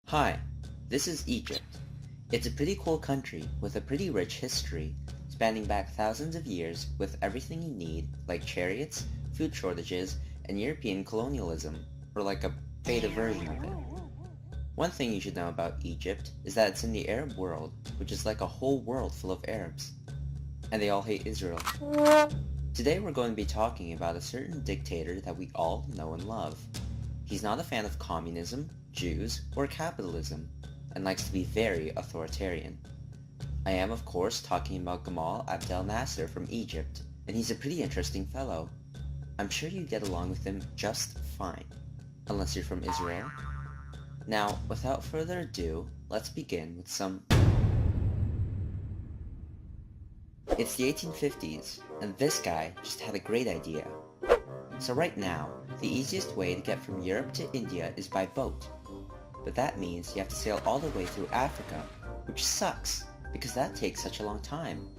Hi, this is Egypt. It's a pretty cool country with a pretty rich history, spanning back thousands of years with everything you need, like chariots, food shortages, and European colonialism, or like a beta version of it. One thing you should know about Egypt is that it's in the Arab world, which is like a whole world full of Arabs. And they all hate Israel. Today we're going to be talking about a certain dictator that we all know and love. He's not a fan of communism, Jews, or capitalism, and likes to be very authoritarian. I am, of course, talking about Gamal Abdel Nasser from Egypt, and he's a pretty interesting fellow. I'm sure you get along with him just fine, unless you're from Israel. Now, without further ado, let's begin with some... It's the 1850s, and this guy just had a great idea. So right now, the easiest way to get from Europe to India is by boat. But that means you have to sail all the way through Africa, which sucks, because that takes such a long time.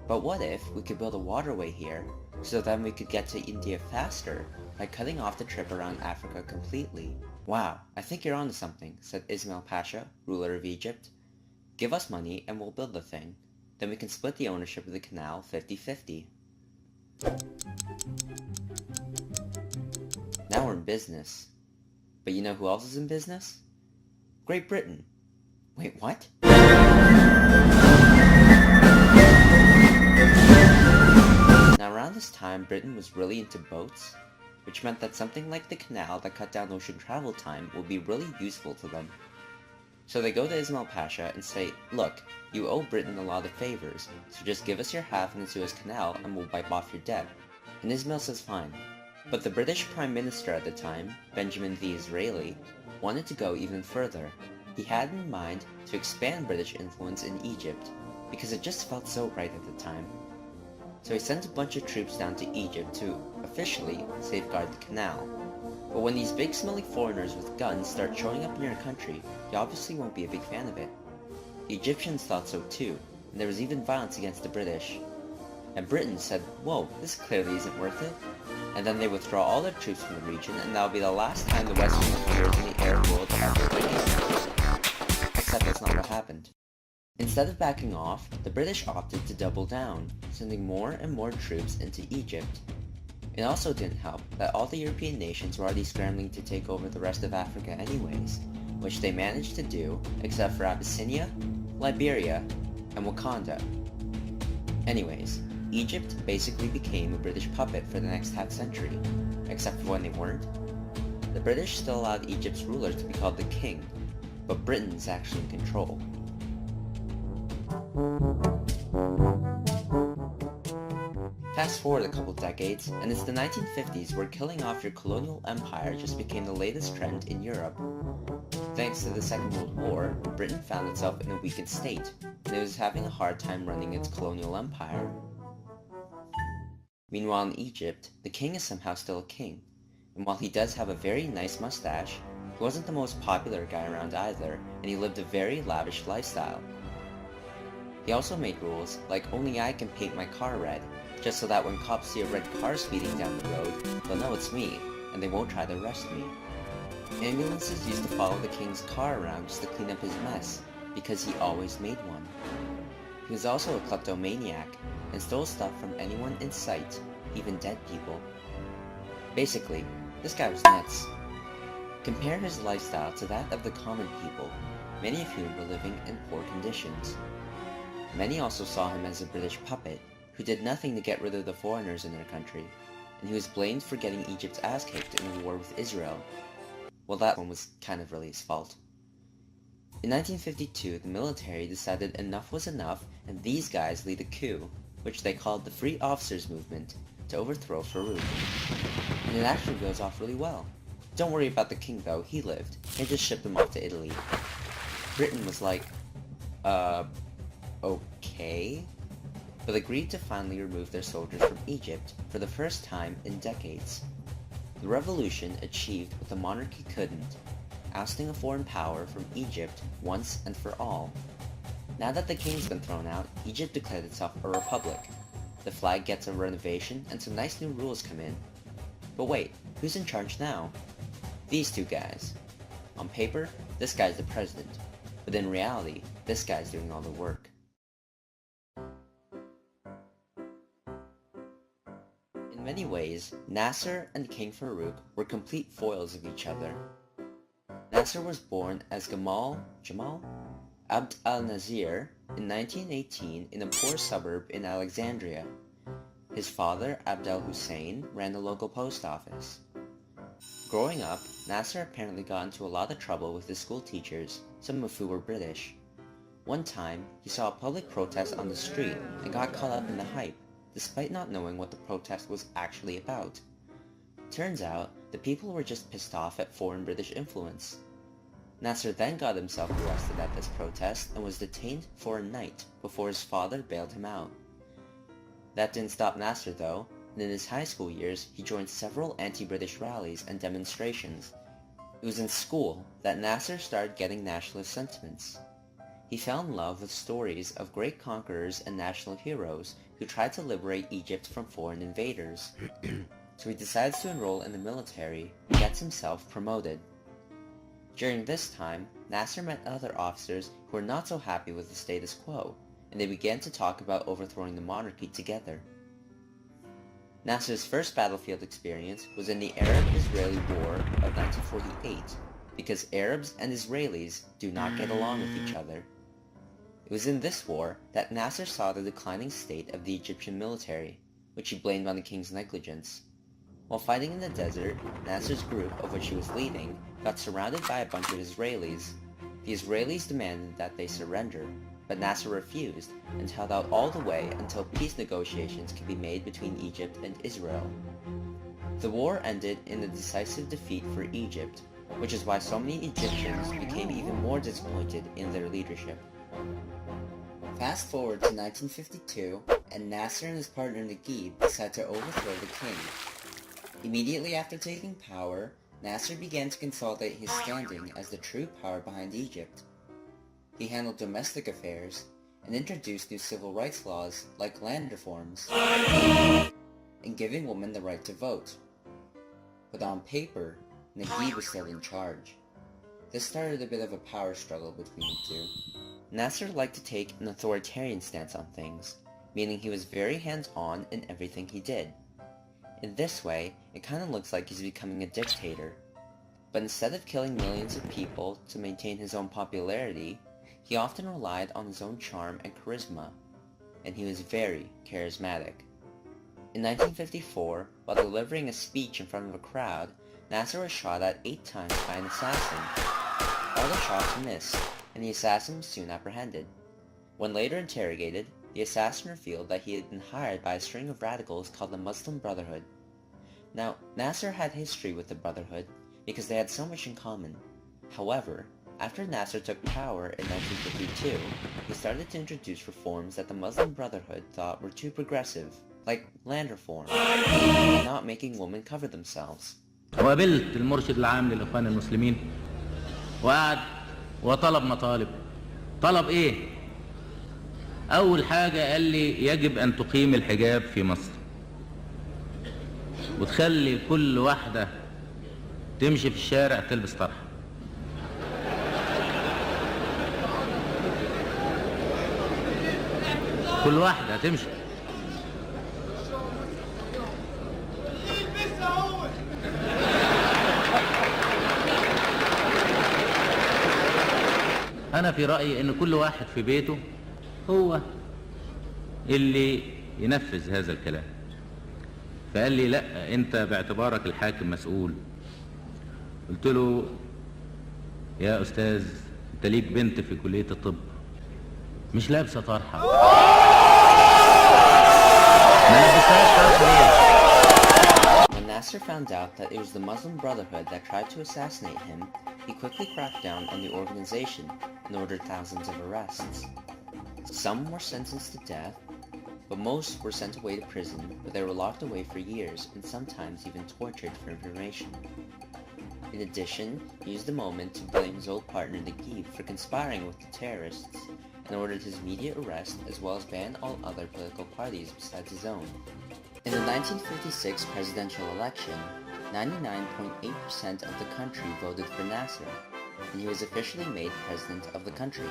But what if we could build a waterway here, so then we could get to India faster by cutting off the trip around Africa completely? Wow, I think you're onto something, said Ismail Pasha, ruler of Egypt. Give us money and we'll build the thing. Then we can split the ownership of the canal 50-50. Now we're in business. But you know who else is in business? Great Britain. Wait, what? Now around this time, Britain was really into boats, which meant that something like the canal that cut down ocean travel time will be really useful to them. So they go to Ismail Pasha and say, look, you owe Britain a lot of favors, so just give us your half in the Suez Canal and we'll wipe off your debt. And Ismail says fine. But the British Prime Minister at the time, Benjamin the Israeli, wanted to go even further. He had in mind to expand British influence in Egypt, because it just felt so right at the time. So he sent a bunch of troops down to Egypt to, officially, safeguard the canal. But when these big smelly foreigners with guns start showing up in your country, you obviously won't be a big fan of it. The Egyptians thought so too, and there was even violence against the British. And Britain said, whoa, this clearly isn't worth it. And then they withdraw all their troops from the region, and that'll be the last time the Western appears in the Arab world ever again. Except that's not what happened. Instead of backing off, the British opted to double down, sending more and more troops into Egypt. It also didn't help that all the European nations were already scrambling to take over the rest of Africa anyways, which they managed to do, except for Abyssinia, Liberia, and Wakanda. Anyways, Egypt basically became a British puppet for the next half-century, except for when they weren't. The British still allowed Egypt's ruler to be called the king, but Britain's actually in control. Fast forward a couple decades, and it's the 1950s where killing off your colonial empire just became the latest trend in Europe. Thanks to the Second World War, Britain found itself in a weakened state, and it was having a hard time running its colonial empire. Meanwhile in Egypt, the king is somehow still a king, and while he does have a very nice mustache, he wasn't the most popular guy around either, and he lived a very lavish lifestyle. He also made rules like only I can paint my car red, just so that when cops see a red car speeding down the road, they'll know it's me, and they won't try to arrest me. Ambulances used to follow the king's car around just to clean up his mess, because he always made one. He was also a kleptomaniac, and stole stuff from anyone in sight, even dead people. Basically, this guy was nuts. Compare his lifestyle to that of the common people, many of whom were living in poor conditions. Many also saw him as a British puppet, who did nothing to get rid of the foreigners in their country, and who was blamed for getting Egypt's ass kicked in the war with Israel. Well, that one was kind of really his fault. In 1952, the military decided enough was enough, and these guys lead a coup, which they called the Free Officers Movement, to overthrow Farouk. And it actually goes off really well. Don't worry about the king though, he lived. They just shipped him off to Italy. Britain was like, okay? But agreed to finally remove their soldiers from Egypt for the first time in decades. The revolution achieved what the monarchy couldn't, ousting a foreign power from Egypt once and for all. Now that the king's been thrown out, Egypt declared itself a republic. The flag gets a renovation and some nice new rules come in. But wait, who's in charge now? These two guys. On paper, this guy's the president, but in reality, this guy's doing all the work. In many ways, Nasser and King Farouk were complete foils of each other. Nasser was born as Gamal Abdel Nasser in 1918 in a poor suburb in Alexandria. His father, Abdel Hussein, ran the local post office. Growing up, Nasser apparently got into a lot of trouble with his school teachers, some of who were British. One time, he saw a public protest on the street and got caught up in the hype, despite not knowing what the protest was actually about. Turns out, the people were just pissed off at foreign British influence. Nasser then got himself arrested at this protest and was detained for a night before his father bailed him out. That didn't stop Nasser though, and in his high school years he joined several anti-British rallies and demonstrations. It was in school that Nasser started getting nationalist sentiments. He fell in love with stories of great conquerors and national heroes who tried to liberate Egypt from foreign invaders. So he decides to enroll in the military and gets himself promoted. During this time, Nasser met other officers who were not so happy with the status quo, and they began to talk about overthrowing the monarchy together. Nasser's first battlefield experience was in the Arab-Israeli War of 1948, because Arabs and Israelis do not get along with each other. It was in this war that Nasser saw the declining state of the Egyptian military, which he blamed on the king's negligence. While fighting in the desert, Nasser's group, of which he was leading, got surrounded by a bunch of Israelis. The Israelis demanded that they surrender, but Nasser refused and held out all the way until peace negotiations could be made between Egypt and Israel. The war ended in a decisive defeat for Egypt, which is why so many Egyptians became even more disappointed in their leadership. Fast forward to 1952, and Nasser and his partner Naguib decide to overthrow the king. Immediately after taking power, Nasser began to consolidate his standing as the true power behind Egypt. He handled domestic affairs and introduced new civil rights laws like land reforms and giving women the right to vote. But on paper, Naguib was still in charge. This started a bit of a power struggle between the two. Nasser liked to take an authoritarian stance on things, meaning he was very hands-on in everything he did. In this way, it kinda looks like he's becoming a dictator. But instead of killing millions of people to maintain his own popularity, he often relied on his own charm and charisma, and he was very charismatic. In 1954, while delivering a speech in front of a crowd, Nasser was shot at 8 times by an assassin. All the shots missed, and the assassin was soon apprehended. When later interrogated, the assassin revealed that he had been hired by a string of radicals called the Muslim Brotherhood. Now, Nasser had history with the Brotherhood because they had so much in common. However, after Nasser took power in 1952, he started to introduce reforms that the Muslim Brotherhood thought were too progressive, like land reform, and not making women cover themselves. وقابلت المرشد العام للإخوان المسلمين وقعد وطلب مطالب. طلب ايه؟ اول حاجة قال لي يجب ان تقيم الحجاب في مصر وتخلي كل واحدة تمشي في الشارع تلبس طرحة. كل واحدة تمشي. أنا في رأيي إن كل واحد في بيته هو اللي ينفذ هذا الكلام. فقال لي لا، أنت باعتبارك الحاكم مسؤول. قلت له يا أستاذ، أنت ليك بنت في كلية الطب مش لابسة طرحة، ما لبستهاش طرحة ليه؟ When Nasser found out that it was the Muslim Brotherhood that tried to assassinate him, he quickly cracked down on the organization and ordered thousands of arrests. Some were sentenced to death, but most were sent away to prison where they were locked away for years and sometimes even tortured for information. In addition, he used the moment to blame his old partner Naguib for conspiring with the terrorists and ordered his immediate arrest as well as ban all other political parties besides his own. In the 1956 presidential election, 99.8% of the country voted for Nasser, and he was officially made president of the country.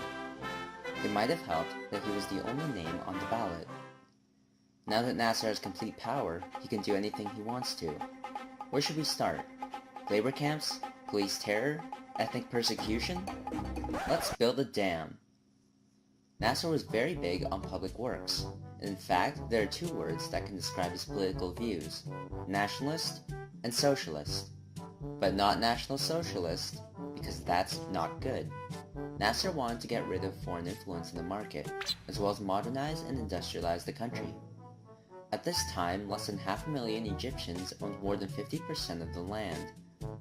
It might have helped that he was the only name on the ballot. Now that Nasser has complete power, he can do anything he wants to. Where should we start? Labor camps? Police terror? Ethnic persecution? Let's build a dam. Nasser was very big on public works. In fact, there are two words that can describe his political views: nationalist and socialist. But not National Socialist, because that's not good. Nasser wanted to get rid of foreign influence in the market, as well as modernize and industrialize the country. At this time, less than 500,000 Egyptians owned more than 50% of the land,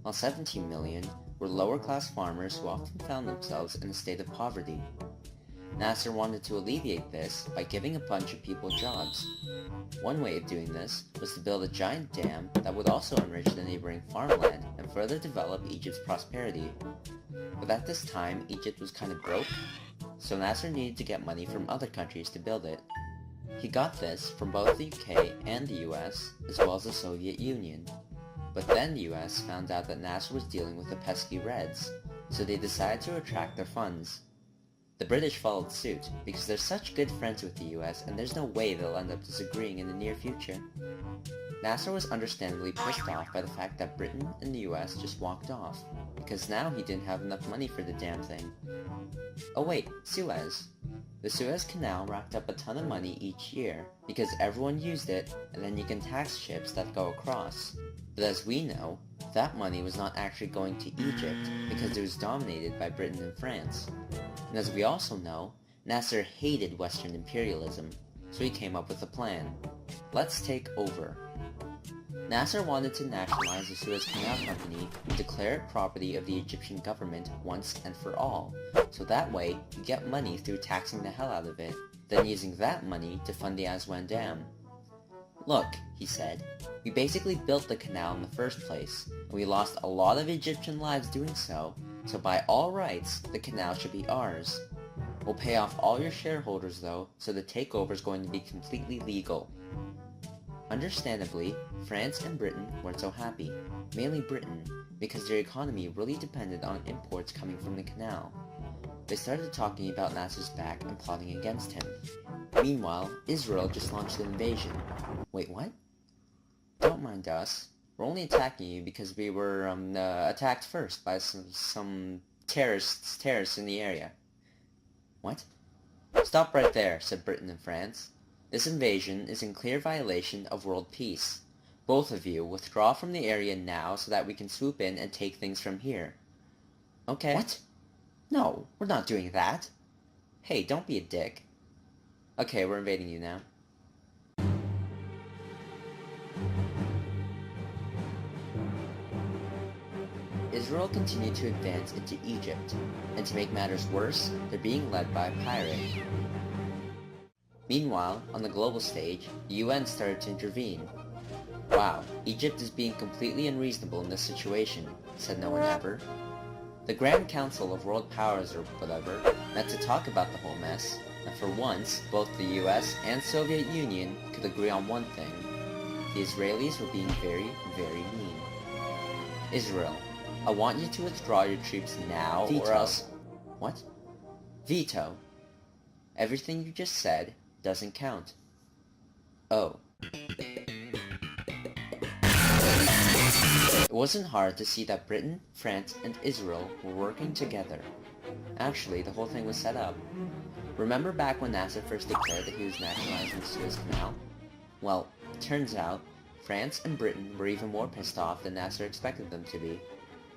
while 17 million were lower-class farmers who often found themselves in a state of poverty. Nasser wanted to alleviate this by giving a bunch of people jobs. One way of doing this was to build a giant dam that would also enrich the neighboring farmland and further develop Egypt's prosperity. But at this time, Egypt was kind of broke, so Nasser needed to get money from other countries to build it. He got this from both the UK and the US, as well as the Soviet Union. But then the US found out that Nasser was dealing with the pesky Reds, so they decided to retract their funds. The British followed suit, because they're such good friends with the US and there's no way they'll end up disagreeing in the near future. Nasser was understandably pissed off by the fact that Britain and the US just walked off, because now he didn't have enough money for the damn thing. Oh wait, Suez. The Suez Canal racked up a ton of money each year, because everyone used it, and then you can tax ships that go across. But as we know, that money was not actually going to Egypt, because it was dominated by Britain and France. And as we also know, Nasser hated Western imperialism, so he came up with a plan. Let's take over. Nasser wanted to nationalize the Suez Canal Company and declare it property of the Egyptian government once and for all, so that way he'd get money through taxing the hell out of it, then using that money to fund the Aswan Dam. Look, he said, we basically built the canal in the first place, and we lost a lot of Egyptian lives doing so, so by all rights, the canal should be ours. We'll pay off all your shareholders though, so the takeover is going to be completely legal. Understandably, France and Britain weren't so happy, mainly Britain, because their economy really depended on imports coming from the canal. They started talking about Nasser's back and plotting against him. Meanwhile, Israel just launched an invasion. Wait, what? Don't mind us. We're only attacking you because we were attacked first by some terrorists in the area. What? Stop right there, said Britain and France. This invasion is in clear violation of world peace. Both of you withdraw from the area now so that we can swoop in and take things from here. Okay. What? No, we're not doing that. Hey, don't be a dick. Okay, we're invading you now. Israel continued to advance into Egypt, and to make matters worse, they're being led by a pirate. Meanwhile, on the global stage, the UN started to intervene. Wow, Egypt is being completely unreasonable in this situation, said no one ever. The Grand Council of World Powers or whatever met to talk about the whole mess, and for once, both the US and Soviet Union could agree on one thing. The Israelis were being very, very mean. Israel, I want you to withdraw your troops now, Veto. Or else... What? Veto. Everything you just said doesn't count. Oh. It wasn't hard to see that Britain, France, and Israel were working together. Actually, the whole thing was set up. Remember back when Nasser first declared that he was nationalizing the Suez Canal? Well, turns out, France and Britain were even more pissed off than Nasser expected them to be.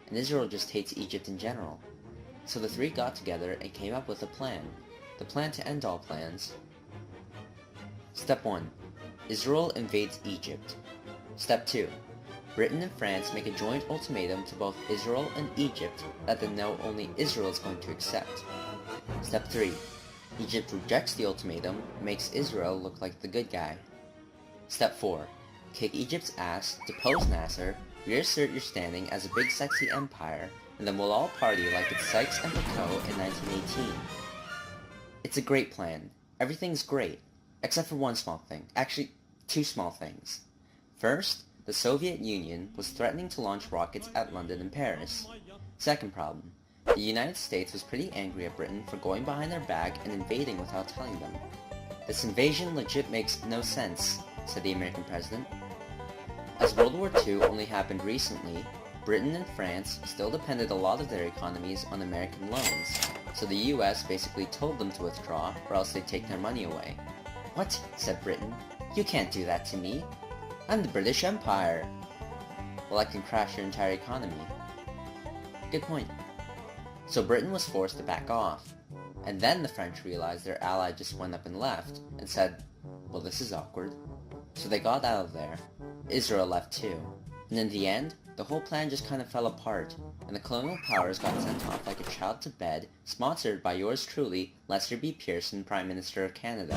And Israel just hates Egypt in general. So the three got together and came up with a plan. The plan to end all plans. Step 1. Israel invades Egypt. Step 2. Britain and France make a joint ultimatum to both Israel and Egypt that they know only Israel is going to accept. Step 3. Egypt rejects the ultimatum and makes Israel look like the good guy. Step 4. Kick Egypt's ass, depose Nasser, reassert your standing as a big sexy empire, and then we'll all party like it's Sykes and Picot in 1918. It's a great plan. Everything's great. Except for one small thing. Actually, two small things. First, the Soviet Union was threatening to launch rockets at London and Paris. Second problem, The United States was pretty angry at Britain for going behind their back and invading without telling them. "This invasion legit makes no sense," said the American president. As World War II only happened recently, Britain and France still depended a lot of their economies on American loans, so the US basically told them to withdraw or else they'd take their money away. "What?" said Britain. "You can't do that to me. I'm the British Empire." "Well, I can crash your entire economy." Good point. So Britain was forced to back off, and then the French realized their ally just went up and left, and said, "Well, this is awkward." So they got out of there. Israel left too, and in the end, the whole plan just kind of fell apart, and the colonial powers got sent off like a child to bed, sponsored by yours truly, Lester B. Pearson, Prime Minister of Canada.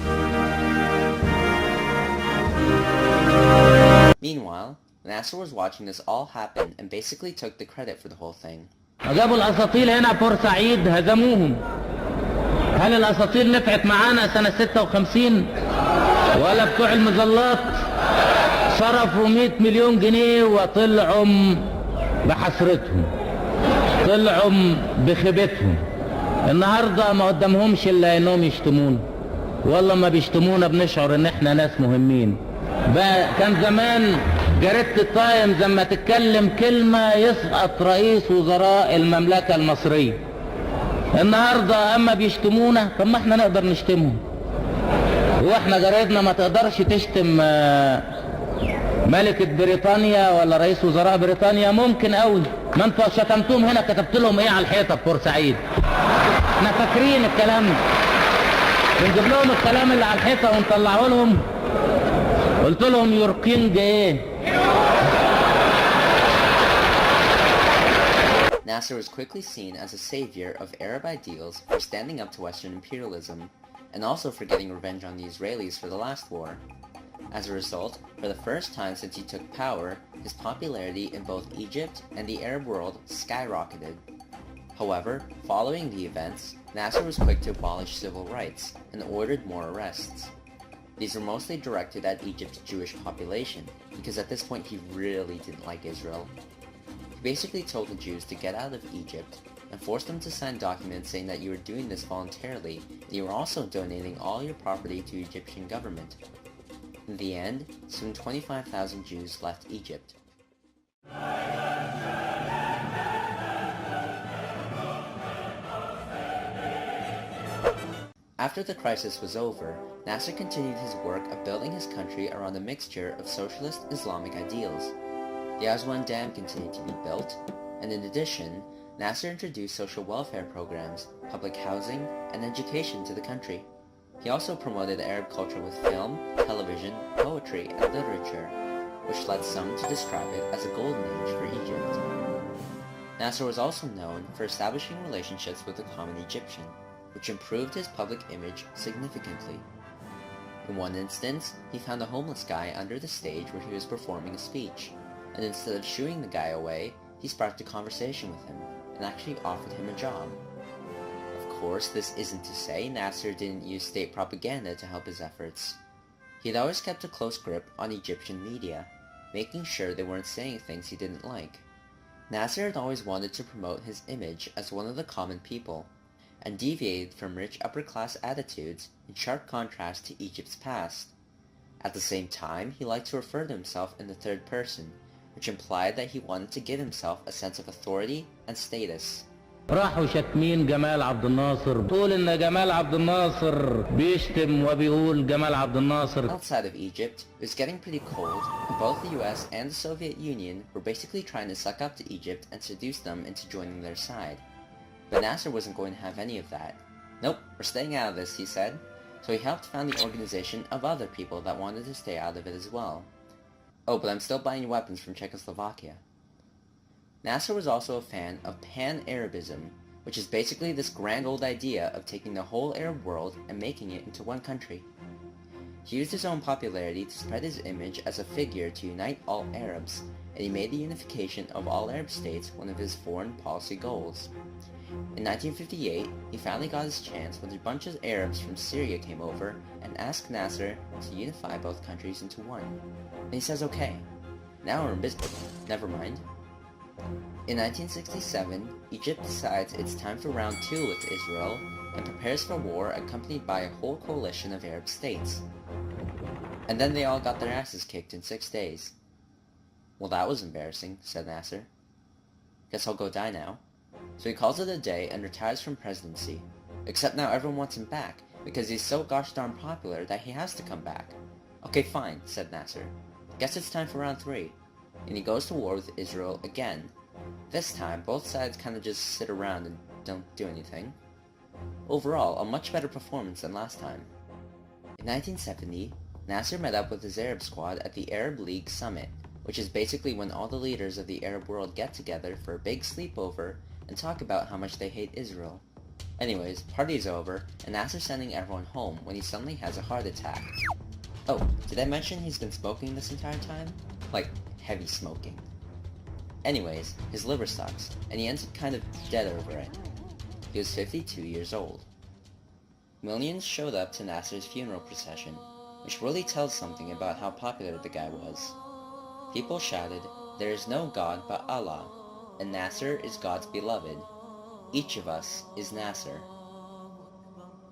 Meanwhile, Nasser was watching this all happen and basically took the credit for the whole thing. جابوا الاساطيل هنا بورسعيد هزموهم. هل الاساطيل نفعت معانا سنة 56 ولا بتوع المظلات صرفوا 100 مليون جنيه وطلعوا بحسرتهم، طلعوا بخيبتهم. النهارده ما قدامهمش الا انهم يشتمونا، والله ما بيشتمونا بنشعر ان احنا ناس مهمين. بقى كان زمان جريدة التايمز لما تتكلم كلمة يسقط رئيس وزراء المملكة المصرية. النهاردة اما بيشتمونا، طب ما احنا نقدر نشتمهم. واحنا جريدنا ما تقدرش تشتم ملكة بريطانيا ولا رئيس وزراء بريطانيا؟ ممكن قوي. ما انتوا شتمتوهم هنا كتبت لهم ايه على الحيطة بورسعيد؟ احنا فاكرين الكلام ده. بنجيب لهم الكلام اللي على الحيطة ونطلعه لهم. قلت لهم يور كينج ايه؟ Nasser was quickly seen as a savior of Arab ideals for standing up to Western imperialism, and also for getting revenge on the Israelis for the last war. As a result, for the first time since he took power, his popularity in both Egypt and the Arab world skyrocketed. However, following the events, Nasser was quick to abolish civil rights and ordered more arrests. These were mostly directed at Egypt's Jewish population, because at this point he really didn't like Israel. He basically told the Jews to get out of Egypt and forced them to sign documents saying that you were doing this voluntarily and you were also donating all your property to the Egyptian government. In the end, some 25,000 Jews left Egypt. After the crisis was over, Nasser continued his work of building his country around a mixture of socialist Islamic ideals. The Aswan Dam continued to be built, and in addition, Nasser introduced social welfare programs, public housing, and education to the country. He also promoted Arab culture with film, television, poetry, and literature, which led some to describe it as a golden age for Egypt. Nasser was also known for establishing relationships with the common Egyptian, which improved his public image significantly. In one instance, he found a homeless guy under the stage where he was performing a speech, and instead of shooing the guy away, he sparked a conversation with him, and actually offered him a job. Of course, this isn't to say Nasser didn't use state propaganda to help his efforts. He'd always kept a close grip on Egyptian media, making sure they weren't saying things he didn't like. Nasser had always wanted to promote his image as one of the common people, and deviated from rich upper-class attitudes in sharp contrast to Egypt's past. At the same time, he liked to refer to himself in the third person, which implied that he wanted to give himself a sense of authority and status. راحوا شاتمين جمال عبد الناصر، بتقول ان جمال عبد الناصر بيشتم وبيقول جمال عبد الناصر. Outside of Egypt, it was getting pretty cold, and both the US and the Soviet Union were basically trying to suck up to Egypt and seduce them into joining their side. But Nasser wasn't going to have any of that. "Nope, we're staying out of this," he said. So he helped found the organization of other people that wanted to stay out of it as well. "Oh, but I'm still buying weapons from Czechoslovakia." Nasser was also a fan of pan-arabism, which is basically this grand old idea of taking the whole Arab world and making it into one country. He used his own popularity to spread his image as a figure to unite all Arabs, and he made the unification of all Arab states one of his foreign policy goals. In 1958, he finally got his chance when a bunch of Arabs from Syria came over and asked Nasser to unify both countries into one. And he says, "Okay, now we're in business. Never mind." In 1967, Egypt decides it's time for round 2 with Israel and prepares for war accompanied by a whole coalition of Arab states. And then they all got their asses kicked in 6 days. Well, that was embarrassing, said Nasser. Guess I'll go die now. So he calls it a day and retires from presidency. Except now everyone wants him back, because he's so gosh darn popular that he has to come back. Okay, fine, said Nasser. Guess it's time for round 3. And he goes to war with Israel again. This time, both sides kind of just sit around and don't do anything. Overall, a much better performance than last time. In 1970, Nasser met up with his Arab squad at the Arab League Summit, which is basically when all the leaders of the Arab world get together for a big sleepover and talk about how much they hate Israel. Anyways, party's over, and Nasser's sending everyone home when he suddenly has a heart attack. Oh, did I mention he's been smoking this entire time? Like, heavy smoking. Anyways, his liver sucks, and he ends up kind of dead over it. He was 52 years old. Millions showed up to Nasser's funeral procession, which really tells something about how popular the guy was. People shouted, "There is no God but Allah, and Nasser is God's beloved. Each of us is Nasser."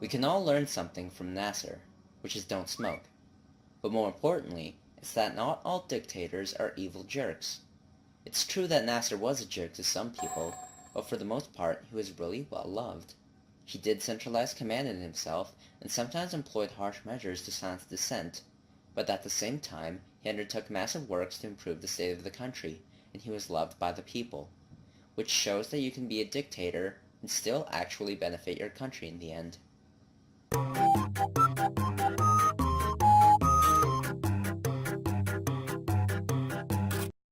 We can all learn something from Nasser, which is don't smoke. But more importantly, it's that not all dictators are evil jerks. It's true that Nasser was a jerk to some people, but for the most part, he was really well loved. He did centralize command in himself, and sometimes employed harsh measures to silence dissent, but at the same time, he undertook massive works to improve the state of the country, and he was loved by the people, which shows that you can be a dictator and still actually benefit your country in the end.